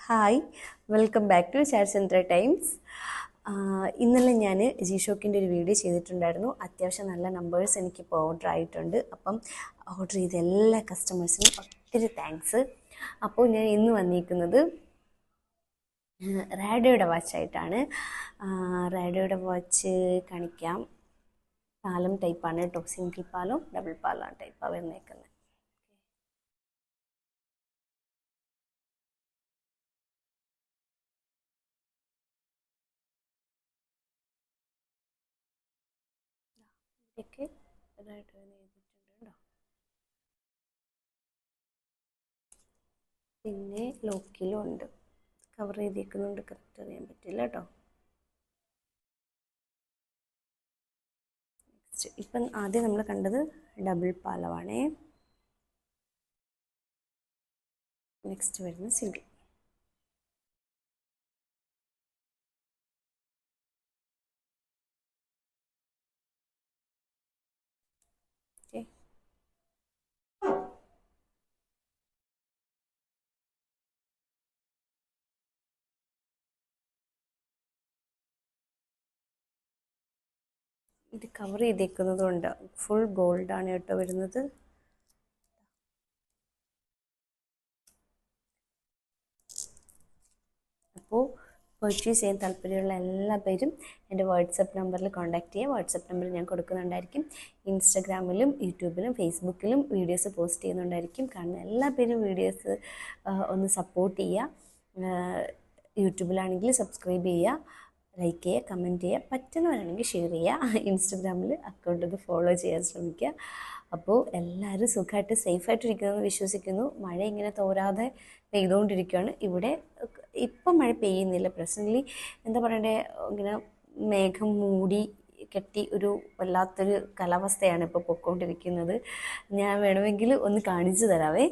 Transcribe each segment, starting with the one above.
Hi, welcome back to chats times. ഇന്നലെ ഞാൻ ജിഷോക്കിൻ്റെ ഒരു വീഡിയോ ചെയ്തിട്ടുണ്ടായിരുന്നു. അത്യാവശ്യം നല്ല നമ്പേഴ്സ് എനിക്കിപ്പോൾ ഓർഡർ ആയിട്ടുണ്ട്. അപ്പം ഓർഡർ ചെയ്ത എല്ലാ കസ്റ്റമേഴ്സിനും ഒത്തിരി താങ്ക്സ്. അപ്പോൾ ഞാൻ ഇന്ന് വന്നിരിക്കുന്നത് റാഡിയോയുടെ വാച്ചായിട്ടാണ്. റാഡിയോയുടെ വാച്ച് കാണിക്കാം. പാലം ടൈപ്പാണ് കേട്ടോ, സിംഗിൾ പാലോ ഡബിൾ പാലോ ടൈപ്പാണ് വന്നേക്കുന്നത്. ഒക്കെ ഇതായിട്ട് എഴുതിയിട്ടുണ്ട്. പിന്നെ ലോക്കിലും ഉണ്ട്, കവർ ചെയ്തേക്കുന്നുണ്ട്, കറക്റ്റ് അറിയാൻ പറ്റില്ല കേട്ടോ. നെക്സ്റ്റ് ഇപ്പം ആദ്യം നമ്മൾ കണ്ടത് ഡബിൾ പാലമാണേ. നെക്സ്റ്റ് വരുന്ന സിംഗിൾ. ഇത് കവർ ചെയ്തേക്കുന്നത് കൊണ്ട് ഫുൾ ഗോൾഡാണ് കേട്ടോ വരുന്നത്. അപ്പോൾ പർച്ചേസ് ചെയ്യാൻ താല്പര്യമുള്ള എല്ലാ പേരും എൻ്റെ വാട്സപ്പ് നമ്പറിൽ കോൺടാക്ട് ചെയ്യുക. വാട്സപ്പ് നമ്പർ ഞാൻ കൊടുക്കുന്നുണ്ടായിരിക്കും. ഇൻസ്റ്റഗ്രാമിലും യൂട്യൂബിലും ഫേസ്ബുക്കിലും വീഡിയോസ് പോസ്റ്റ് ചെയ്യുന്നുണ്ടായിരിക്കും. കാണുന്ന എല്ലാ പേരും വീഡിയോസ് ഒന്ന് സപ്പോർട്ട് ചെയ്യുക. യൂട്യൂബിലാണെങ്കിൽ സബ്സ്ക്രൈബ് ചെയ്യുക, ലൈക്ക് ചെയ്യുക, കമൻറ്റ് ചെയ്യുക, പറ്റുന്നവരാണെങ്കിൽ ഷെയർ ചെയ്യുക. ഇൻസ്റ്റഗ്രാമിൽ അക്കൗണ്ടൊന്ന് ഫോളോ ചെയ്യാൻ ശ്രമിക്കുക. അപ്പോൾ എല്ലാവരും സുഖമായിട്ട് സേഫായിട്ടിരിക്കുമെന്ന് വിശ്വസിക്കുന്നു. മഴ ഇങ്ങനെ തോരാതെ പെയ്തുകൊണ്ടിരിക്കുകയാണ്. ഇവിടെ ഇപ്പം മഴ പെയ്യുന്നില്ല. പ്രസൻ്റ്ലി എന്താ പറയണ്ടേ, ഇങ്ങനെ മേഘം മൂടി കെട്ടി ഒരു വല്ലാത്തൊരു കാലാവസ്ഥയാണ് ഇപ്പോൾ പൊയ്ക്കൊണ്ടിരിക്കുന്നത്. ഞാൻ വേണമെങ്കിൽ ഒന്ന് കാണിച്ചു തരാവേ.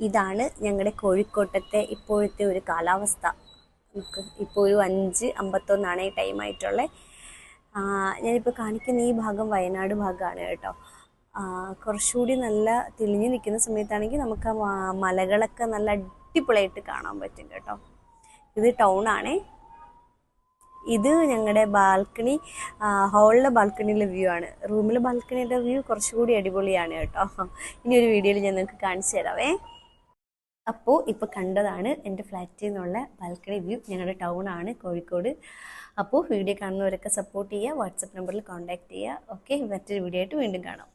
ഇതാണ് ഞങ്ങളുടെ കോഴിക്കോട്ടത്തെ ഇപ്പോഴത്തെ ഒരു കാലാവസ്ഥ. ഇപ്പോൾ ഒരു 5:51 ഈ ടൈമായിട്ടുള്ളത്. ഞാനിപ്പോൾ കാണിക്കുന്ന ഈ ഭാഗം വയനാട് ഭാഗമാണ് കേട്ടോ. കുറച്ചുകൂടി നല്ല തെളിഞ്ഞ് നിൽക്കുന്ന സമയത്താണെങ്കിൽ നമുക്ക് ആ മലകളൊക്കെ നല്ല അടിപൊളിയായിട്ട് കാണാൻ പറ്റും കേട്ടോ. ഇത് ടൗണാണേ. ഇത് ഞങ്ങളുടെ ബാൽക്കണി, ഹോളിലെ ബാൽക്കണിയിലെ വ്യൂ ആണ്. റൂമിലെ ബാൽക്കണിയുടെ വ്യൂ കുറച്ചുകൂടി അടിപൊളിയാണ് കേട്ടോ. ഇനി ഒരു വീഡിയോയിൽ ഞാൻ നിങ്ങൾക്ക് കാണിച്ചു തരാവേ. അപ്പോൾ ഇപ്പോൾ കണ്ടതാണ് എൻ്റെ ഫ്ലാറ്റിൽ നിന്നുള്ള ബാൽക്കണി വ്യൂ. ഞങ്ങളുടെ ടൗണാണ് കോഴിക്കോട്. അപ്പോൾ വീഡിയോ കാണുന്നവരൊക്കെ സപ്പോർട്ട് ചെയ്യുക, വാട്സപ്പ് നമ്പറിൽ കോൺടാക്റ്റ് ചെയ്യുക. ഓക്കെ, മറ്റൊരു വീഡിയോ ആയിട്ട് വീണ്ടും കാണാം.